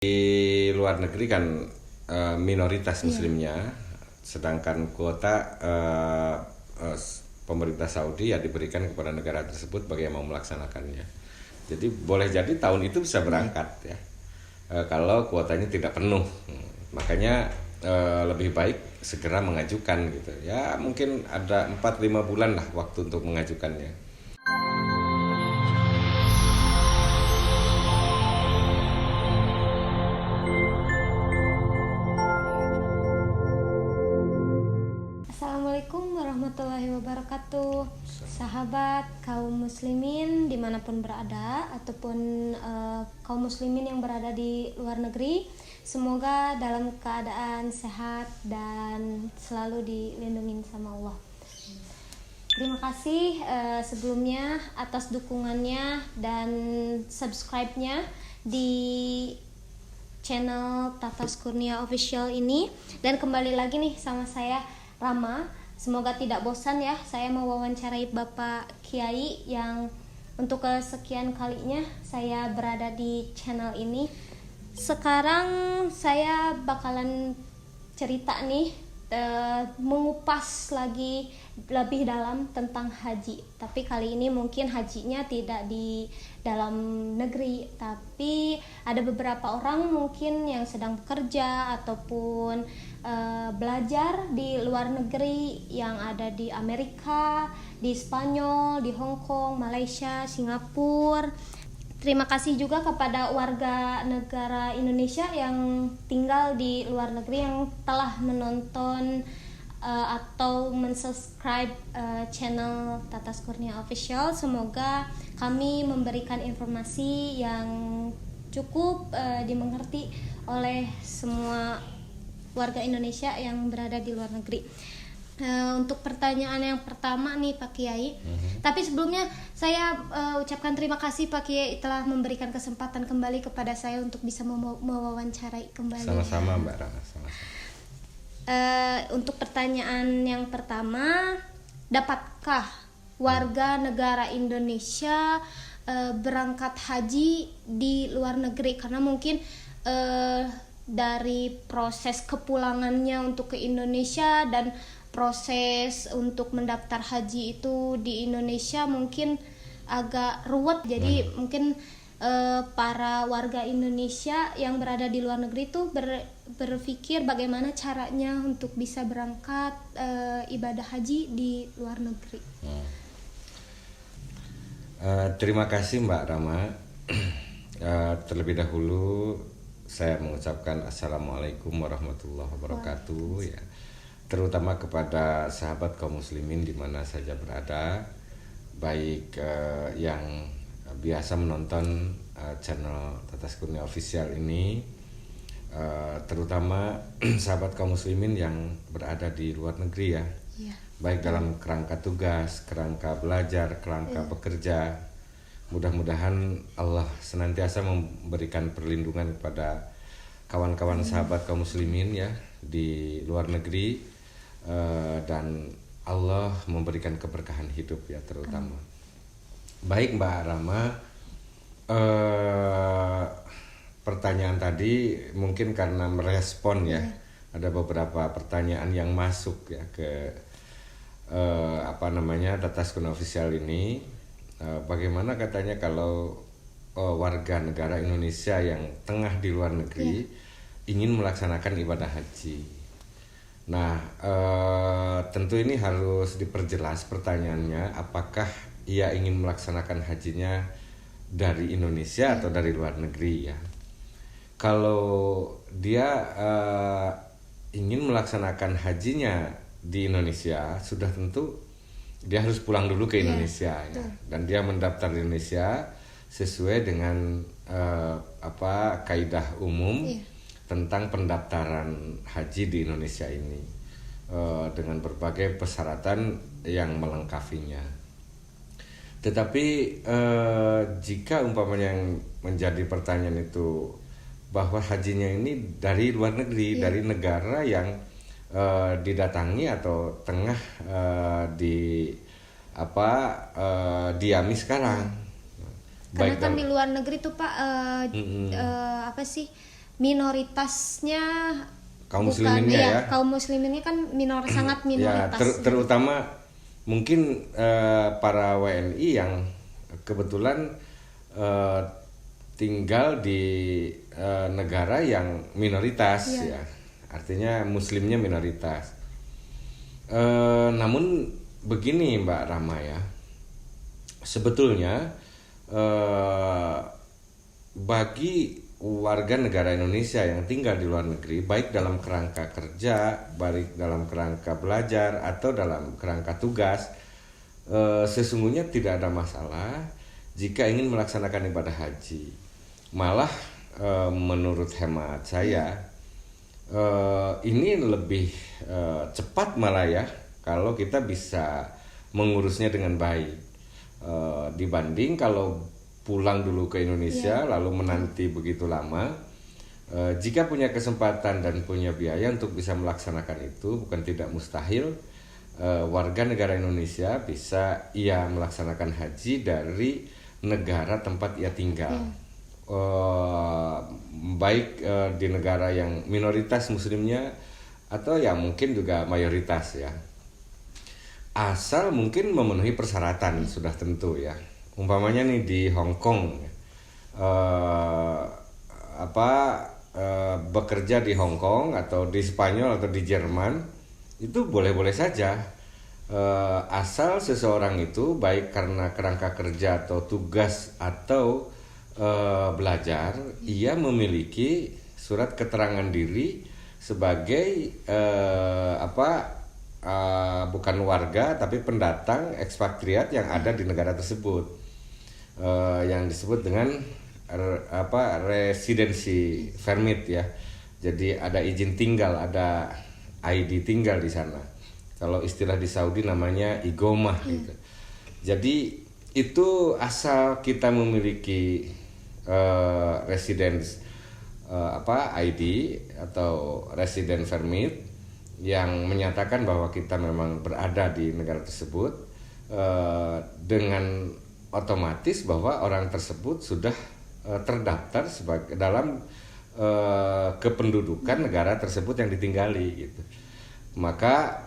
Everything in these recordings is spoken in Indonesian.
Di luar negeri kan minoritas muslimnya, sedangkan kuota pemerintah Saudi ya diberikan kepada negara tersebut bagi yang mau melaksanakannya. Jadi boleh jadi tahun itu bisa berangkat ya, kalau kuotanya tidak penuh. Makanya lebih baik segera mengajukan gitu ya, mungkin ada 4-5 bulan lah waktu untuk mengajukannya. Assalamualaikum warahmatullahi wabarakatuh. Sahabat kaum muslimin dimanapun berada, ataupun kaum muslimin yang berada di luar negeri, semoga dalam keadaan sehat dan selalu dilindungi sama Allah. Terima kasih sebelumnya atas dukungannya dan subscribe-nya di channel Tatas Kurnia Official ini. Dan kembali lagi nih sama saya Rama. Semoga tidak bosan ya saya mewawancarai Bapak Kiai yang untuk kesekian kalinya saya berada di channel ini. Sekarang saya bakalan cerita nih, mengupas lagi lebih dalam tentang haji. Tapi kali ini mungkin hajinya tidak di dalam negeri, tapi ada beberapa orang mungkin yang sedang bekerja ataupun belajar di luar negeri yang ada di Amerika, di Spanyol, di Hong Kong, Malaysia, Singapura. Terima kasih juga kepada warga negara Indonesia yang tinggal di luar negeri yang telah menonton atau mensubscribe channel Tatas Kurnia Official. Semoga kami memberikan informasi yang cukup dimengerti oleh semua warga Indonesia yang berada di luar negeri. Untuk pertanyaan yang pertama nih Pak Kiai. Tapi sebelumnya saya ucapkan terima kasih Pak Kiai telah memberikan kesempatan kembali kepada saya untuk bisa mewawancarai kembali. Sama-sama Mbak Rana, sama-sama. Untuk pertanyaan yang pertama, dapatkah warga negara Indonesia berangkat haji di luar negeri? Karena mungkin dari proses kepulangannya untuk ke Indonesia dan proses untuk mendaftar haji itu di Indonesia mungkin agak ruwet. Jadi mungkin para warga Indonesia yang berada di luar negeri itu berpikir bagaimana caranya untuk bisa berangkat ibadah haji di luar negeri. Terima kasih Mbak Rama. Terlebih dahulu saya mengucapkan Assalamualaikum warahmatullahi wabarakatuh ya, terutama kepada sahabat kaum muslimin di mana saja berada, baik yang biasa menonton channel Tatas Kurnia Official ini, terutama sahabat kaum muslimin yang berada di luar negeri ya, baik dalam kerangka tugas, kerangka belajar, kerangka bekerja. Mudah-mudahan Allah senantiasa memberikan perlindungan kepada kawan-kawan sahabat kaum muslimin ya di luar negeri, dan Allah memberikan keberkahan hidup ya terutama. Baik Mbak Rama, pertanyaan tadi mungkin karena merespon ya, ada beberapa pertanyaan yang masuk ya ke Tatas Kurnia Official ini. Bagaimana katanya kalau warga negara Indonesia yang tengah di luar negeri ingin melaksanakan ibadah haji. Nah, tentu ini harus diperjelas pertanyaannya, apakah ia ingin melaksanakan hajinya dari Indonesia atau dari luar negeri ya. Kalau dia ingin melaksanakan hajinya di Indonesia, sudah tentu dia harus pulang dulu ke Indonesia ya. Dan dia mendaftar di Indonesia sesuai dengan kaidah umum tentang pendaftaran haji di Indonesia ini, dengan berbagai persyaratan yang melengkapinya. Tetapi jika umpamanya yang menjadi pertanyaan itu bahwa hajinya ini dari luar negeri, dari negara yang didatangi atau tengah diami sekarang. Karena kan di luar negeri tuh Pak minoritasnya Kaum bukan, musliminnya iya, ya. kaum musliminnya kan sangat Ya, minoritas. terutama mungkin para WNI yang kebetulan eh, tinggal di negara yang minoritas Iya. ya, artinya muslimnya minoritas. Namun begini Mbak Rama ya, sebetulnya bagi warga negara Indonesia yang tinggal di luar negeri, baik dalam kerangka kerja, baik dalam kerangka belajar atau dalam kerangka tugas, sesungguhnya tidak ada masalah jika ingin melaksanakan ibadah haji. Malah menurut hemat saya ini lebih cepat malah ya kalau kita bisa mengurusnya dengan baik dibanding kalau pulang dulu ke Indonesia lalu menanti begitu lama. Jika punya kesempatan dan punya biaya untuk bisa melaksanakan itu, bukan tidak mustahil warga negara Indonesia bisa ia melaksanakan haji dari negara tempat ia tinggal. Baik di negara yang minoritas muslimnya atau ya mungkin juga mayoritas ya, asal mungkin memenuhi persyaratan sudah tentu ya. Umpamanya nih di Hong Kong bekerja di Hong Kong atau di Spanyol atau di Jerman itu boleh-boleh saja, asal seseorang itu baik karena kerangka kerja atau tugas atau belajar, ia memiliki surat keterangan diri sebagai bukan warga tapi pendatang ekspatriat yang ada di negara tersebut, yang disebut dengan residency permit ya. Jadi ada izin tinggal, ada ID tinggal di sana. Kalau istilah di Saudi namanya igomah gitu. Jadi itu asal kita memiliki residence ID atau resident permit yang menyatakan bahwa kita memang berada di negara tersebut, dengan otomatis bahwa orang tersebut sudah terdaftar sebagai dalam kependudukan negara tersebut yang ditinggali gitu. Maka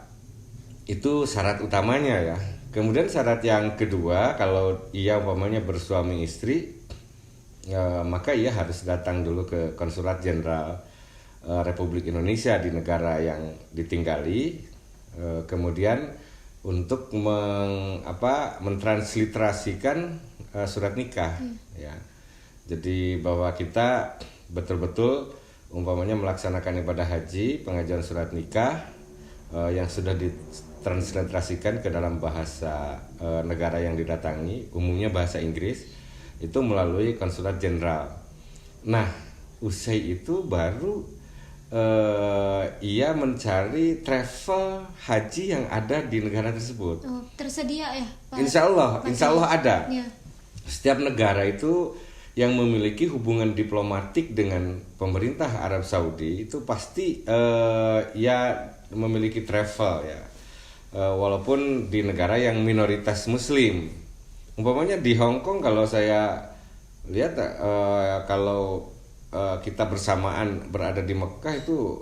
itu syarat utamanya ya. Kemudian syarat yang kedua, kalau ia umpamanya bersuami istri, maka ia harus datang dulu ke Konsulat Jenderal Republik Indonesia di negara yang ditinggali, kemudian untuk mentransliterasikan surat nikah ya. Jadi bahwa kita betul-betul umpamanya melaksanakan ibadah haji, pengajuan surat nikah yang sudah ditransliterasikan ke dalam bahasa negara yang didatangi, umumnya bahasa Inggris, itu melalui Konsulat Jenderal. Nah, usai itu baru ia mencari travel haji yang ada di negara tersebut. Oh, tersedia ya, Pak? Insya Allah ada. Ya. Setiap negara itu yang memiliki hubungan diplomatik dengan pemerintah Arab Saudi itu pasti ya memiliki travel ya, walaupun di negara yang minoritas Muslim. Umpamanya di Hong Kong, kalau saya lihat kalau kita bersamaan berada di Mekah itu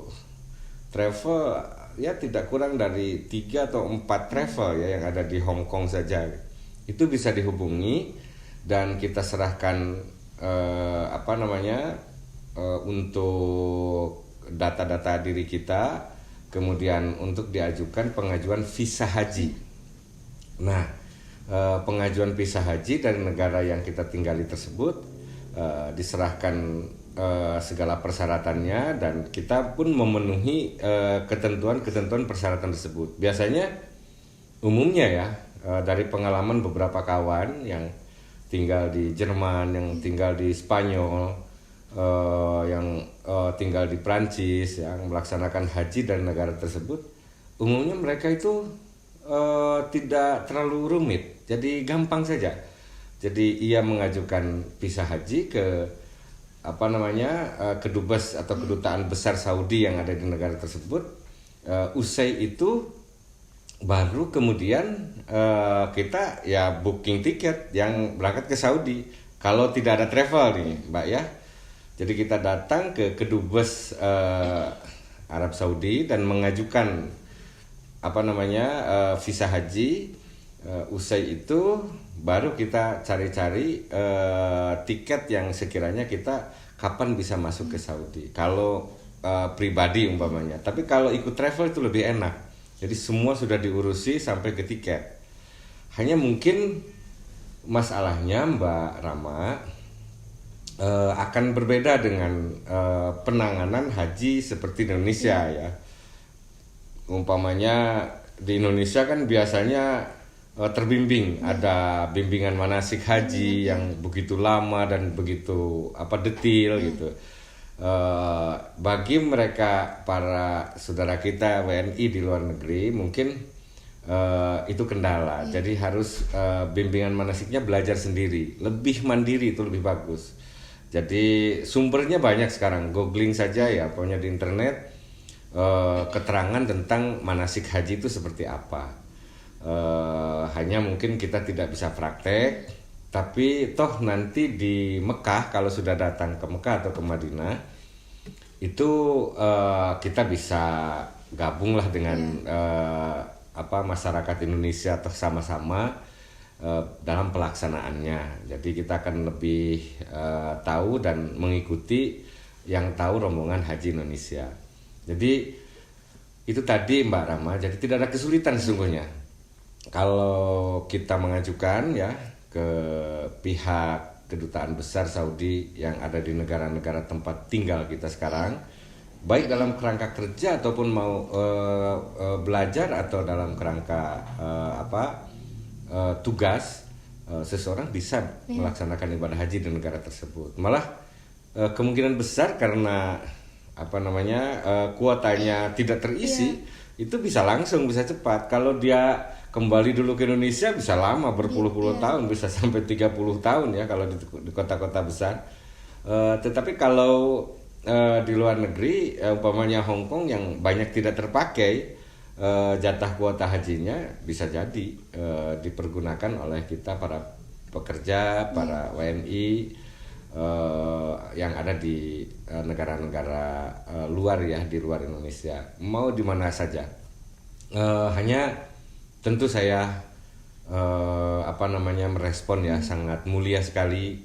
travel ya tidak kurang dari 3 atau 4 travel ya yang ada di Hong Kong saja. Itu bisa dihubungi dan kita serahkan untuk data-data diri kita, kemudian untuk diajukan pengajuan visa haji. Nah, pengajuan visa haji dari negara yang kita tinggali tersebut diserahkan segala persyaratannya dan kita pun memenuhi ketentuan-ketentuan persyaratan tersebut. Biasanya umumnya ya, dari pengalaman beberapa kawan yang tinggal di Jerman, yang tinggal di Spanyol, yang tinggal di Prancis, yang melaksanakan haji dari negara tersebut, umumnya mereka itu tidak terlalu rumit, jadi gampang saja. Jadi ia mengajukan visa haji ke kedubes atau kedutaan besar Saudi yang ada di negara tersebut. Usai itu baru kemudian kita ya booking tiket yang berangkat ke Saudi kalau tidak ada travel nih Mbak ya. Jadi kita datang ke kedubes Arab Saudi dan mengajukan visa haji. Usai itu baru kita cari-cari tiket yang sekiranya kita kapan bisa masuk ke Saudi. Kalau pribadi umpamanya. Tapi kalau ikut travel itu lebih enak. Jadi semua sudah diurusi sampai ke tiket. Hanya mungkin masalahnya Mbak Rama akan berbeda dengan penanganan haji seperti di Indonesia ya. Umpamanya di Indonesia kan biasanya terbimbing, ada bimbingan manasik haji yang begitu lama dan begitu detail gitu. Bagi mereka para saudara kita WNI di luar negeri mungkin itu kendala. Jadi harus bimbingan manasiknya belajar sendiri, lebih mandiri, itu lebih bagus. Jadi sumbernya banyak sekarang, googling saja ya, pokoknya di internet keterangan tentang manasik haji itu seperti apa. Hanya mungkin kita tidak bisa praktek, tapi toh nanti di Mekah, kalau sudah datang ke Mekah atau ke Madinah itu kita bisa gabunglah dengan masyarakat Indonesia atau sama-sama dalam pelaksanaannya. Jadi kita akan lebih tahu dan mengikuti yang tahu rombongan haji Indonesia. Jadi itu tadi Mbak Rama, jadi tidak ada kesulitan sesungguhnya. Kalau kita mengajukan ya ke pihak kedutaan besar Saudi yang ada di negara-negara tempat tinggal kita sekarang, baik dalam kerangka kerja ataupun mau belajar atau dalam kerangka tugas, seseorang bisa melaksanakan ibadah haji di negara tersebut. Malah kemungkinan besar karena kuotanya tidak terisi, itu bisa langsung, bisa cepat. Kalau dia kembali dulu ke Indonesia bisa lama, berpuluh-puluh tahun, bisa sampai 30 tahun ya kalau di kota-kota besar. Tetapi kalau di luar negeri, umpamanya Hong Kong yang banyak tidak terpakai jatah kuota hajinya, bisa jadi dipergunakan oleh kita para pekerja, para WNI yang ada di negara-negara luar ya, di luar Indonesia, mau di mana saja. Hanya tentu saya merespon ya, sangat mulia sekali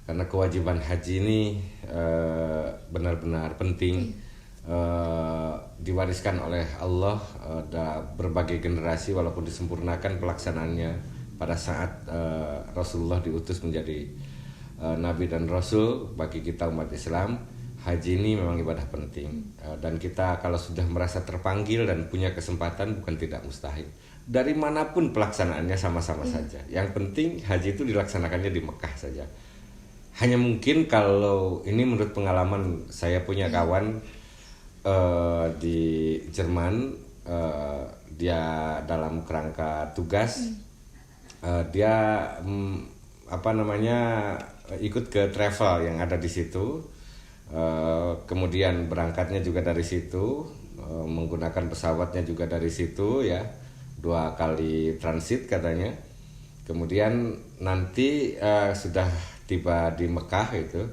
karena kewajiban haji ini benar-benar penting, diwariskan oleh Allah berbagai generasi, walaupun disempurnakan pelaksanaannya pada saat Rasulullah diutus menjadi Nabi dan Rasul bagi kita umat Islam. Haji ini memang ibadah penting, dan kita kalau sudah merasa terpanggil dan punya kesempatan, bukan tidak mustahil. Dari manapun pelaksanaannya sama-sama saja. Yang penting haji itu dilaksanakannya di Mekah saja. Hanya mungkin kalau ini menurut pengalaman saya, punya kawan di Jerman, dia dalam kerangka tugas, dia ikut ke travel yang ada di situ, kemudian berangkatnya juga dari situ, menggunakan pesawatnya juga dari situ ya, 2 kali transit katanya. Kemudian nanti sudah tiba di Mekah itu,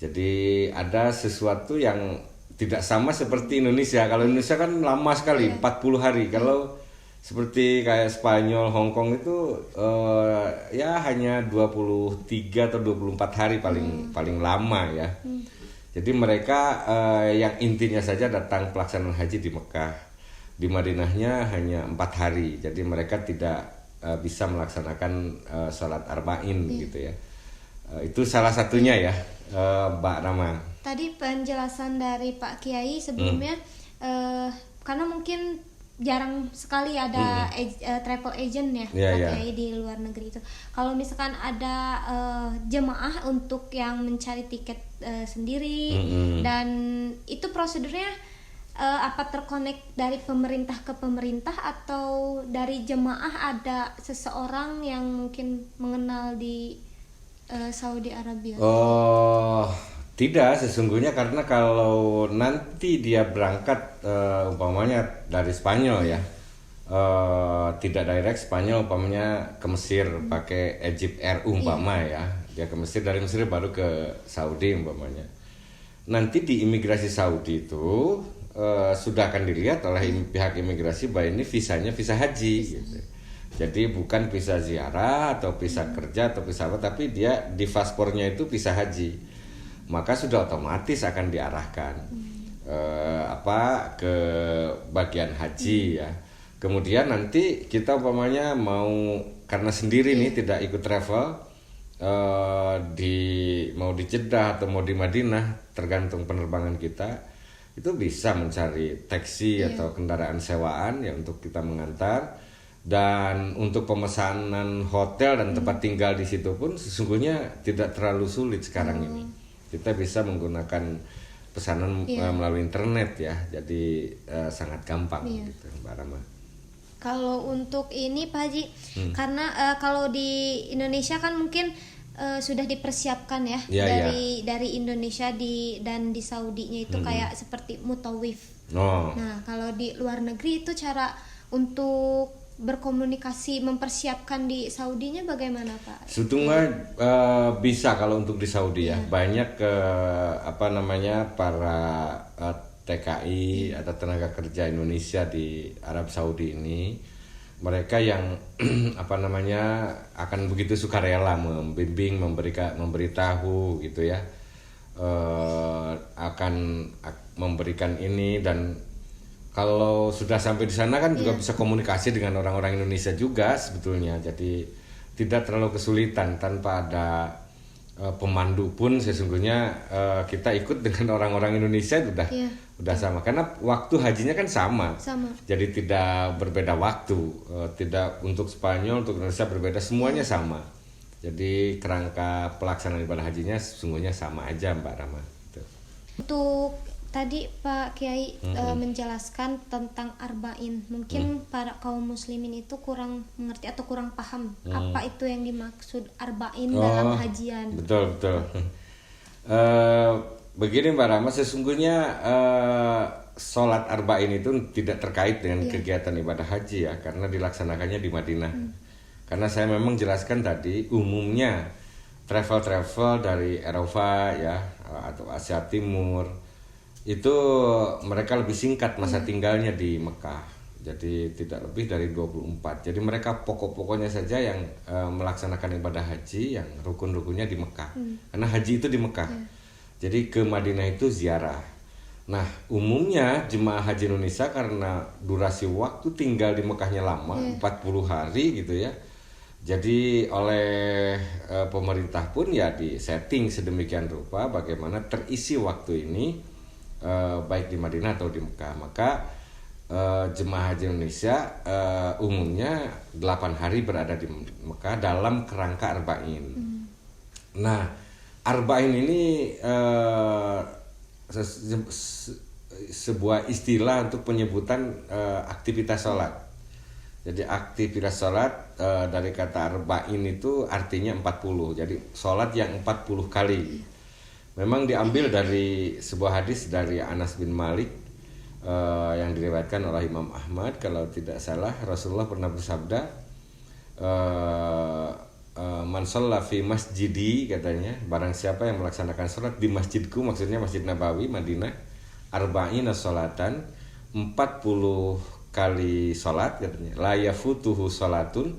jadi ada sesuatu yang tidak sama seperti Indonesia. Kalau Indonesia kan lama sekali, 40 hari. Kalau seperti kayak Spanyol, Hong Kong itu ya hanya 23 atau 24 hari paling lama ya. Jadi mereka yang intinya saja datang pelaksanaan haji di Mekah. Di Madinahnya hanya 4 hari. Jadi mereka tidak bisa melaksanakan sholat arba'in gitu ya. Itu salah satunya ya, Mbak Rama. Tadi penjelasan dari Pak Kiai sebelumnya, karena mungkin jarang sekali ada travel agent ya, Pak Kiai, di luar negeri itu. Kalau misalkan ada jemaah untuk yang mencari tiket sendiri, dan itu prosedurnya apa terkonek dari pemerintah ke pemerintah, atau dari jemaah ada seseorang yang mungkin mengenal di Saudi Arabia? Oh, tidak sesungguhnya, karena kalau nanti dia berangkat umpamanya dari Spanyol ya, tidak direct Spanyol, umpamanya ke Mesir pakai Egypt Air umpama ya, dia ke Mesir, dari Mesir baru ke Saudi umpamanya. nanti di imigrasi Saudi itu sudah akan dilihat oleh pihak imigrasi bahwa ini visanya visa haji gitu. Jadi bukan visa ziarah atau visa kerja atau visa apa, tapi dia di paspornya itu visa haji. Maka sudah otomatis akan diarahkan ke bagian haji ya. Kemudian nanti kita umpamanya mau karena sendiri nih tidak ikut travel mau di Jeddah atau mau di Madinah, tergantung penerbangan kita, itu bisa mencari taksi atau kendaraan sewaan ya untuk kita mengantar. Dan untuk pemesanan hotel dan tempat tinggal di situ pun sesungguhnya tidak terlalu sulit sekarang ini. Kita bisa menggunakan pesanan melalui internet ya, jadi sangat gampang gitu, Mbak Rama. Kalau untuk ini Pak Haji, karena kalau di Indonesia kan mungkin sudah dipersiapkan ya, dari Indonesia dan di Saudinya itu kayak seperti mutawif. Nah kalau di luar negeri itu cara untuk berkomunikasi mempersiapkan di Saudinya bagaimana Pak? Sebetulnya bisa kalau untuk di Saudi ya, banyak para TKI atau tenaga kerja Indonesia di Arab Saudi ini, mereka yang akan begitu sukarela membimbing, memberitahu gitu ya, akan memberikan ini. Dan kalau sudah sampai di sana kan juga bisa komunikasi dengan orang-orang Indonesia juga sebetulnya. Jadi tidak terlalu kesulitan, tanpa ada pemandu pun sesungguhnya kita ikut dengan orang-orang Indonesia udah sama, karena waktu hajinya kan sama. Jadi tidak berbeda waktu, tidak untuk Spanyol, untuk Indonesia berbeda, semuanya sama. Jadi kerangka pelaksanaan ibadah hajinya sesungguhnya sama aja Mbak Rama. Untuk tadi Pak Kiai menjelaskan tentang arba'in, mungkin para kaum muslimin itu kurang mengerti atau kurang paham apa itu yang dimaksud arba'in dalam hajian. Betul. Begini Mbak Rama, sesungguhnya sholat arba'in itu tidak terkait dengan kegiatan ibadah haji ya, karena dilaksanakannya di Madinah. Karena saya memang jelaskan tadi, umumnya travel dari Eropa ya atau Asia Timur itu mereka lebih singkat masa tinggalnya di Mekah. Jadi tidak lebih dari 24. Jadi mereka pokok-pokoknya saja yang melaksanakan ibadah haji yang rukun-rukunnya di Mekah. Karena haji itu di Mekah. Jadi ke Madinah itu ziarah. Nah, umumnya jemaah haji Indonesia karena durasi waktu tinggal di Mekahnya lama, 40 hari gitu ya. Jadi oleh pemerintah pun ya disetting sedemikian rupa bagaimana terisi waktu ini baik di Madinah atau di Mekah. Maka jemaah haji Indonesia umumnya 8 hari berada di Mekah dalam kerangka arba'in. Nah, arba'in ini sebuah istilah untuk penyebutan aktivitas sholat. Jadi aktivitas sholat dari kata arba'in itu artinya 40. Jadi sholat yang 40 kali. Memang diambil dari sebuah hadis dari Anas bin Malik yang diriwayatkan oleh Imam Ahmad. Kalau tidak salah, Rasulullah pernah bersabda, man shalla fi masjidi, katanya, barang siapa yang melaksanakan sholat di masjidku, maksudnya Masjid Nabawi Madinah, arba'ina sholatan, 40 kali sholat, katanya, la yafutuhu sholatun,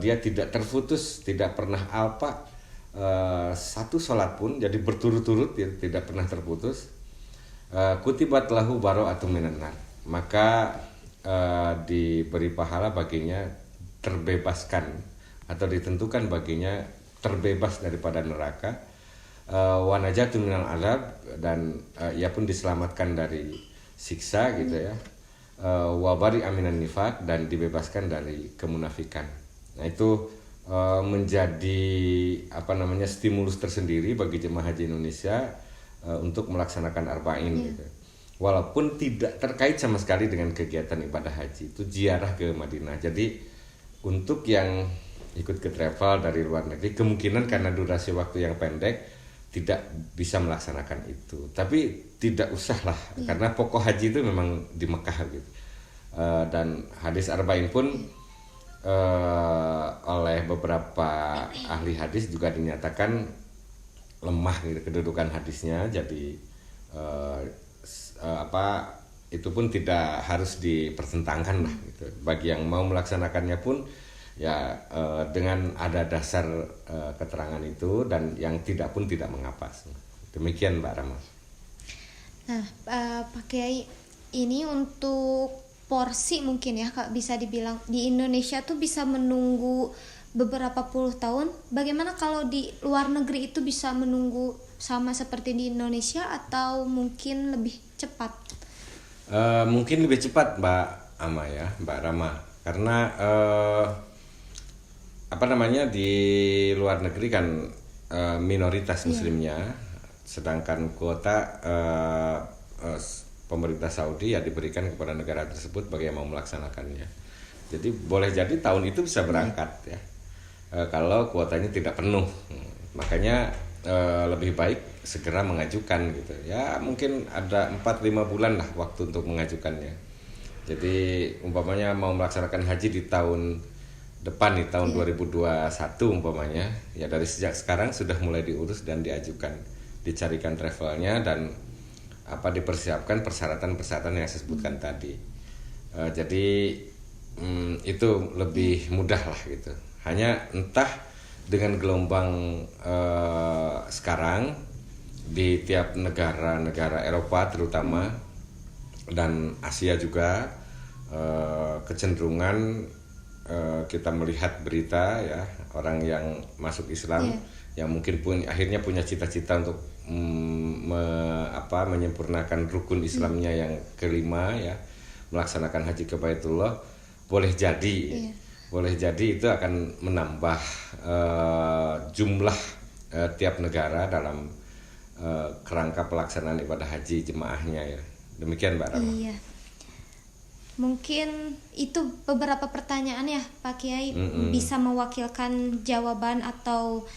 dia tidak terputus, tidak pernah alpa satu sholat pun, jadi berturut-turut ya, tidak pernah terputus. Kutibat lahu bara'atun minan nar, maka diberi pahala baginya terbebaskan atau ditentukan baginya terbebas daripada neraka, wa najatun minal azab, dan ia pun diselamatkan dari siksa gitu ya, wa bari aminan nifaq, dan dibebaskan dari kemunafikan. Nah itu menjadi stimulus tersendiri bagi jemaah haji Indonesia untuk melaksanakan arba'in gitu. Walaupun tidak terkait sama sekali dengan kegiatan ibadah haji, itu ziarah ke Madinah. Jadi untuk yang ikut ke travel dari luar negeri, kemungkinan karena durasi waktu yang pendek tidak bisa melaksanakan itu. Tapi tidak usah lah, karena pokok haji itu memang di Mekah gitu. Dan hadis arba'in pun oleh beberapa ahli hadis juga dinyatakan lemah gitu kedudukan hadisnya. Jadi apa itu pun tidak harus dipertentangkan lah gitu. Bagi yang mau melaksanakannya pun ya dengan ada dasar keterangan itu, dan yang tidak pun tidak mengapa. Demikian Mbak Rama. Nah, Pak Kiai, ini untuk porsi mungkin ya Kak, bisa dibilang di Indonesia tuh bisa menunggu beberapa puluh tahun. Bagaimana kalau di luar negeri itu bisa menunggu sama seperti di Indonesia atau mungkin lebih cepat? Mungkin lebih cepat Mbak Ama ya, Mbak Rama, karena apa namanya, di luar negeri kan minoritas muslimnya, sedangkan kuota pemerintah Saudi ya diberikan kepada negara tersebut bagi yang mau melaksanakannya. Jadi boleh jadi tahun itu bisa berangkat ya, kalau kuotanya tidak penuh. Makanya lebih baik segera mengajukan gitu ya, mungkin ada 4-5 bulan lah waktu untuk mengajukannya. Jadi umpamanya mau melaksanakan haji di tahun depan nih, tahun 2021 umpamanya, ya dari sejak sekarang sudah mulai diurus dan diajukan, dicarikan travelnya dan dipersiapkan persyaratan-persyaratan yang saya sebutkan tadi. Jadi itu lebih mudah lah gitu. Hanya entah dengan gelombang sekarang di tiap negara Eropa terutama dan Asia juga, kecenderungan kita melihat berita ya, orang yang masuk Islam yang mungkin akhirnya punya cita-cita untuk menyempurnakan rukun Islamnya yang kelima ya, melaksanakan haji ke Baitullah, boleh jadi itu akan menambah jumlah tiap negara dalam kerangka pelaksanaan ibadah haji jemaahnya ya. Demikian Mbak Rama. Iya. Mungkin itu beberapa pertanyaan ya Pak Kiai, bisa mewakilkan jawaban atau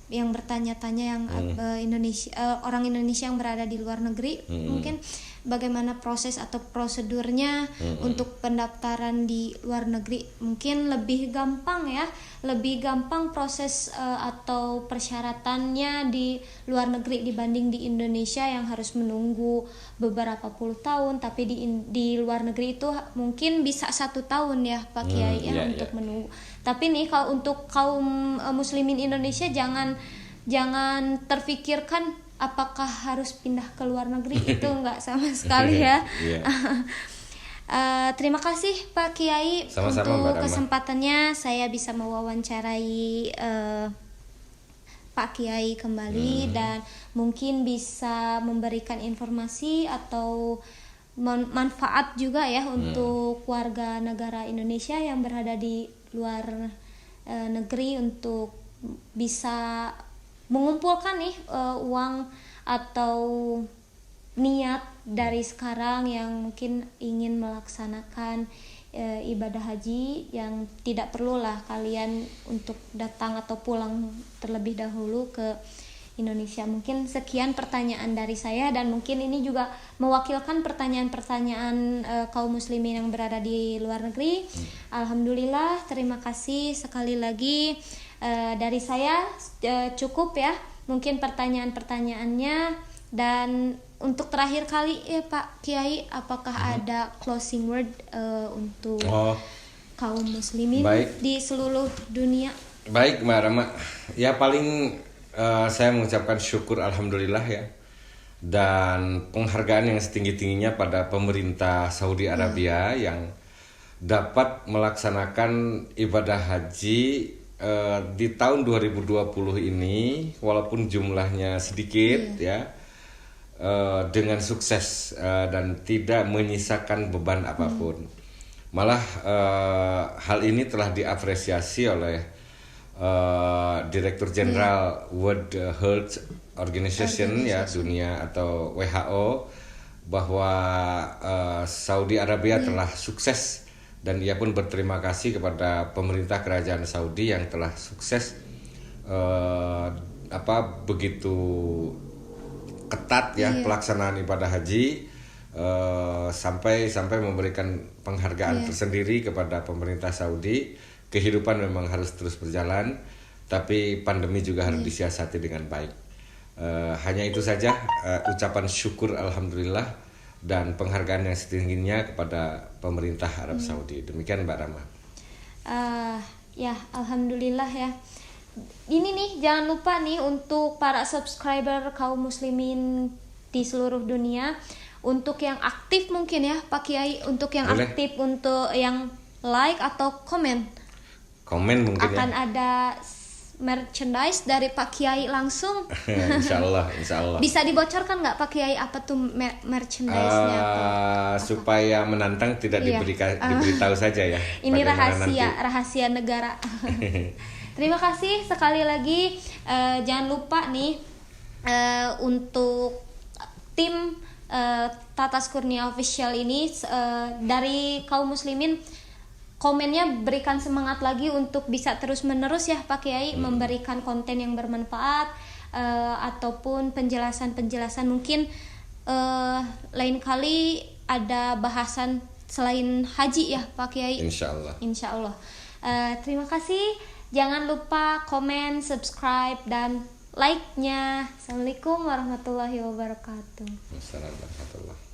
yang bertanya-tanya yang orang Indonesia yang berada di luar negeri, mungkin bagaimana proses atau prosedurnya untuk pendaftaran di luar negeri. Mungkin lebih gampang proses atau persyaratannya di luar negeri dibanding di Indonesia yang harus menunggu beberapa puluh tahun, tapi di luar negeri itu mungkin bisa 1 tahun ya Pak Kiai untuk menunggu. Tapi nih kalau untuk kaum muslimin Indonesia jangan terfikirkan apakah harus pindah ke luar negeri, itu enggak sama sekali ya. Terima kasih Pak Kiai. Sama-sama, untuk kesempatannya saya bisa mewawancarai Pak Kiai kembali dan mungkin bisa memberikan informasi atau manfaat juga ya untuk warga negara Indonesia yang berada di luar negeri untuk bisa mengumpulkan nih uang atau niat dari sekarang yang mungkin ingin melaksanakan ibadah haji, yang tidak perlulah kalian untuk datang atau pulang terlebih dahulu ke Indonesia. Mungkin sekian pertanyaan dari saya, dan mungkin ini juga mewakilkan pertanyaan-pertanyaan kaum muslimin yang berada di luar negeri. Alhamdulillah, terima kasih sekali lagi. Dari saya cukup ya mungkin pertanyaan-pertanyaannya, dan untuk terakhir kali ya Pak Kiai, apakah ada closing word untuk kaum muslimin di seluruh dunia? Baik Mbak Rama, ya paling saya mengucapkan syukur alhamdulillah ya, dan penghargaan yang setinggi-tingginya pada pemerintah Saudi Arabia yang dapat melaksanakan ibadah haji di tahun 2020 ini, walaupun jumlahnya sedikit ya, dengan sukses dan tidak menyisakan beban apapun. Malah hal ini telah diapresiasi oleh Direktur Jenderal World Health Organization ya, dunia atau WHO, bahwa Saudi Arabia telah sukses, dan ia pun berterima kasih kepada pemerintah kerajaan Saudi yang telah sukses begitu ketat ya pelaksanaan ibadah haji, sampai memberikan penghargaan tersendiri kepada pemerintah Saudi. Kehidupan memang harus terus berjalan, tapi pandemi juga harus disiasati dengan baik. Hanya itu saja, ucapan syukur alhamdulillah dan penghargaan yang setingginya kepada pemerintah Arab Saudi. Demikian Mbak Rama. Ya alhamdulillah ya. Ini nih jangan lupa nih untuk para subscriber kaum muslimin di seluruh dunia, untuk yang aktif mungkin ya Pak Kiai, untuk yang Boleh. aktif, untuk yang like atau komen Komen mungkin akan ya. ada merchandise dari Pak Kiai langsung. Insya Allah. Bisa dibocorkan nggak Pak Kiai apa tuh merchandise-nya? Supaya menantang tidak Iya. diberitahu saja ya. Ini Bagaimana nanti. rahasia negara. Terima kasih sekali lagi. Jangan lupa nih untuk tim Tatas Kurnia Official ini dari kaum muslimin, komennya berikan semangat lagi untuk bisa terus menerus ya Pak Kiai memberikan konten yang bermanfaat, ataupun penjelasan mungkin lain kali ada bahasan selain haji ya Pak Kiai. Insya Allah. Terima kasih. Jangan lupa komen, subscribe, dan like-nya. Assalamualaikum warahmatullahi wabarakatuh. Wassalamualaikum warahmatullahi wabarakatuh.